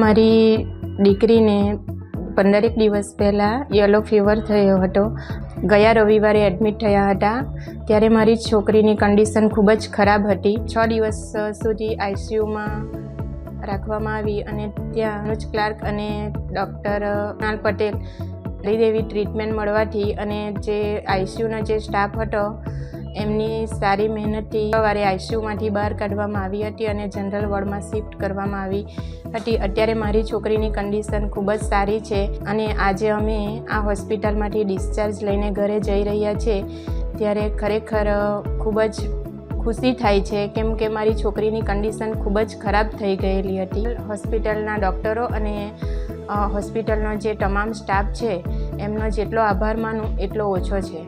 મારી દીકરીને 15 દિવસ પહેલાં યલો ફીવર થયો હતો. ગયા રવિવારે એડમિટ થયા હતા. ત્યારે મારી છોકરીની કન્ડિશન ખૂબ જ ખરાબ હતી. 6 દિવસ સુધી આઈસીયુમાં રાખવામાં આવી અને ત્યાં અનુજ ક્લાર્ક અને ડૉક્ટર કૃણાલ પટેલ એવી ટ્રીટમેન્ટ મળવાથી અને જે આઈસીયુનો જે સ્ટાફ હતો એમની સારી મહેનતથી સવારે આઈસીયુમાંથી બહાર કાઢવામાં આવી હતી અને જનરલ વોર્ડમાં શિફ્ટ કરવામાં આવી હતી. અત્યારે મારી છોકરીની કન્ડિશન ખૂબ જ સારી છે અને આજે અમે આ હોસ્પિટલમાંથી ડિસ્ચાર્જ લઈને ઘરે જઈ રહ્યા છીએ. ત્યારે ખરેખર ખૂબ જ ખુશી થાય છે, કેમ કે મારી છોકરીની કન્ડિશન ખૂબ જ ખરાબ થઈ ગયેલી હતી. હોસ્પિટલના ડૉક્ટરો અને હોસ્પિટલનો જે તમામ સ્ટાફ છે એમનો જેટલો આભાર માનું એટલો ઓછો છે.